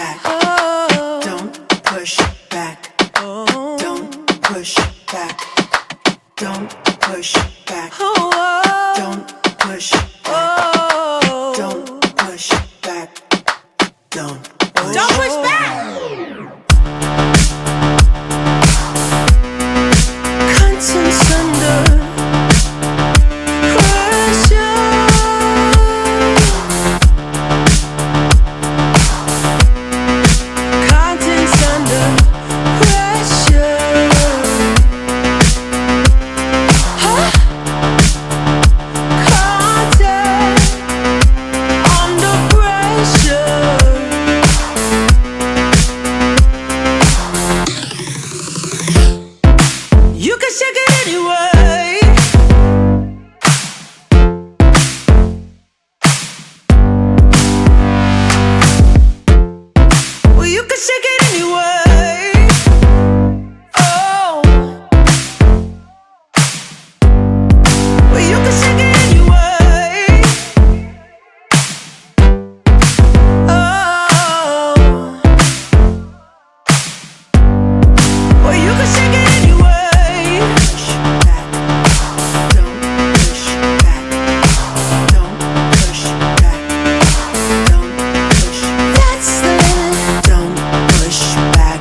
back. Don't push back. Don't push back. Don't push back. Don't push back. Don't push back. Don't push back. Contents under pressure. Contents under pressure. Huh? Content under pressure. You can shake it anyway. Well, you can shake it anyway. Oh. Well, you can shake it anyway. Oh. Well, you can shake it anyway. Push back. Don't push back. Don't push back. Don't push. That's the limit. Don't push back.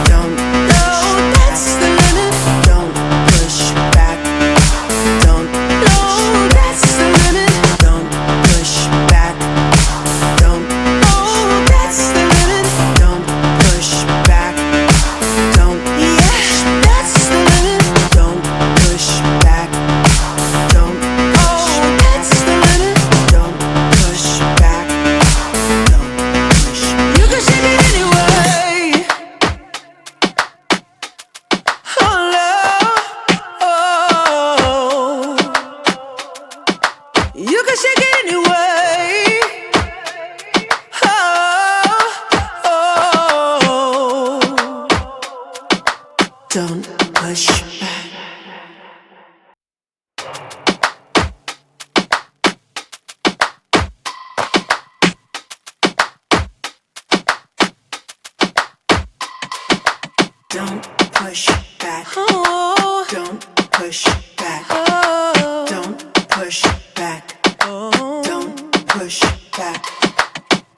Don't. No, that's the limit. Don't push back. Don't. No, that's the limit. Don't push back. Don't. Oh, that's the limit. Don't push back. Don't. Yeah, that's the limit. Don't push back. Don't. Oh, that's the limit. Don't push back. Don't push. You can shake it anyway. Oh, love. Oh. You can shake it anyway. Oh. Don't push back. Don't push back. Don't push back. Don't push back. Don't push back.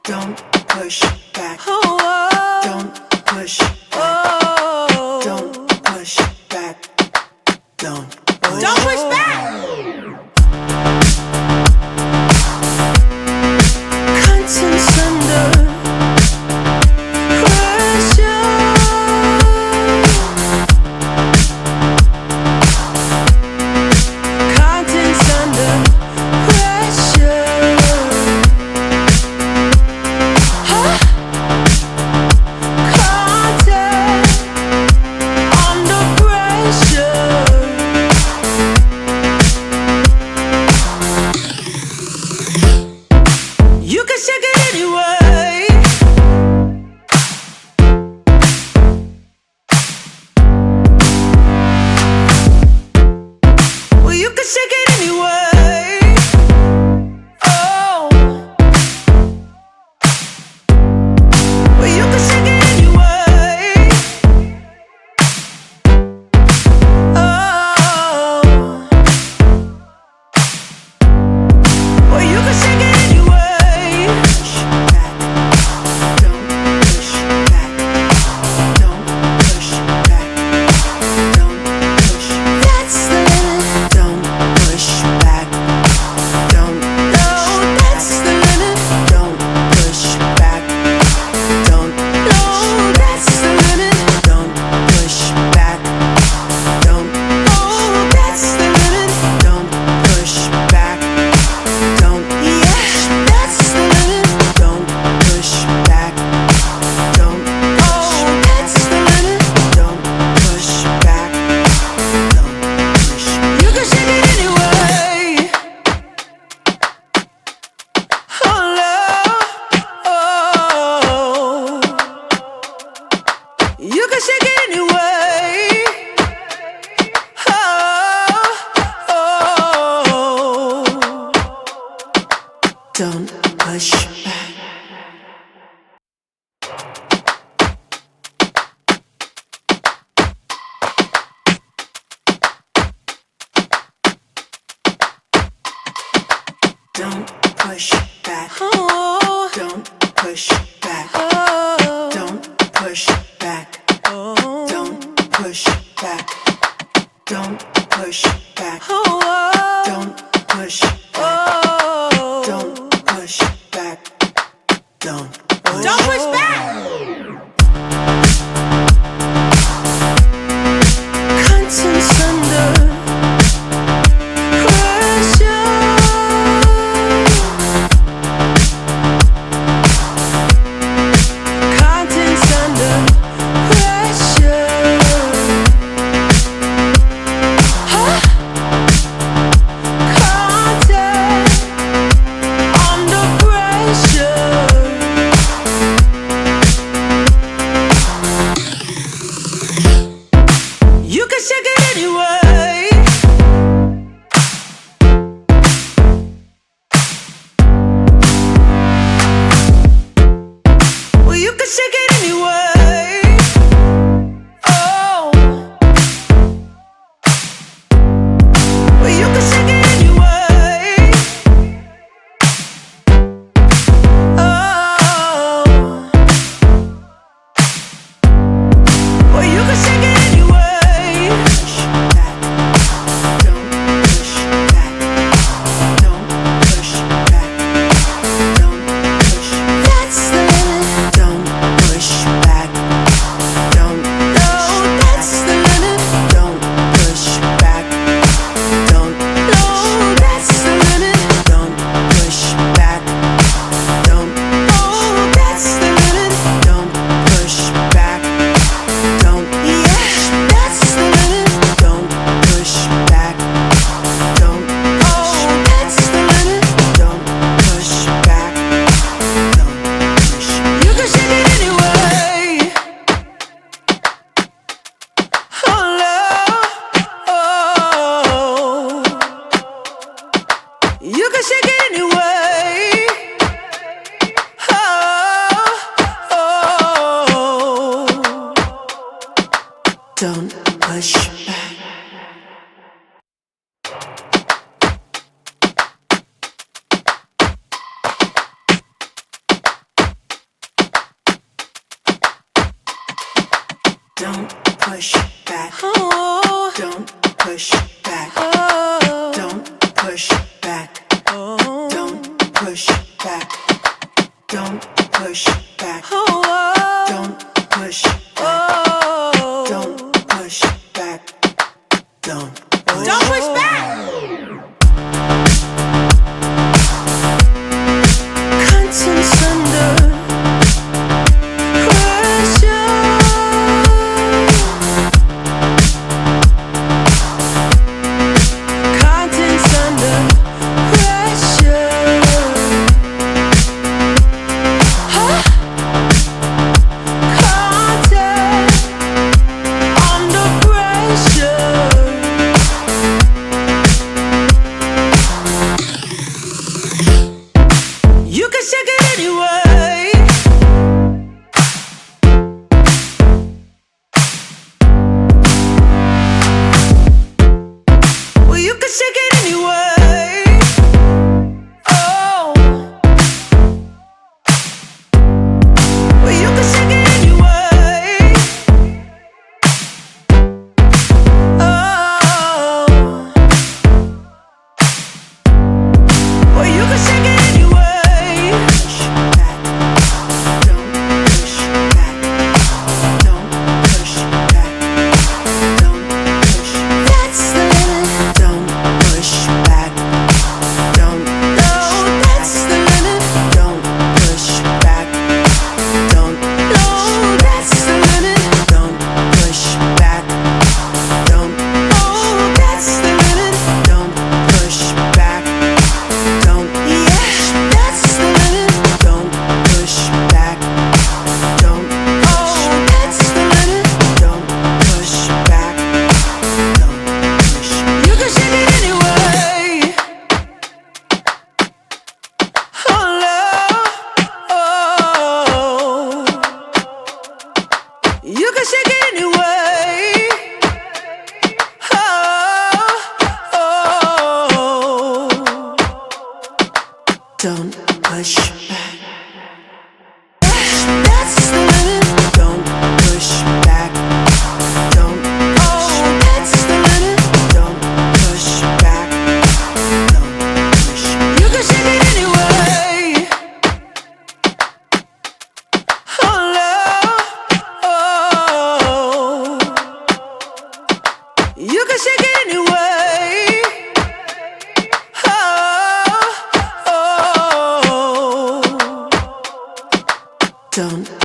Don't push back. Don't push back. Don't push back. Don't push back. Contents under pressure. Contents under pressure. Huh? can shake it anyway. Oh, well, you can shake it anyway. Oh, well, you can shake it anyway. Push back, don't push back, don't push back, don't push. That's the limit. Don't push back, don't. No, that's the limit. Don't push back, don't. No, that's the limit. Don't push back, don't. Oh, that's the limit. Don't push back, don't. Yeah, that's the limit. Don't push back, don't. Oh, that's the limit. Don't push back, don't push. You can shake it anyway. Oh, love. Oh, you can shake it anyway. Oh, don't push back. Don't push back. Oh, don't push back. Oh, don't push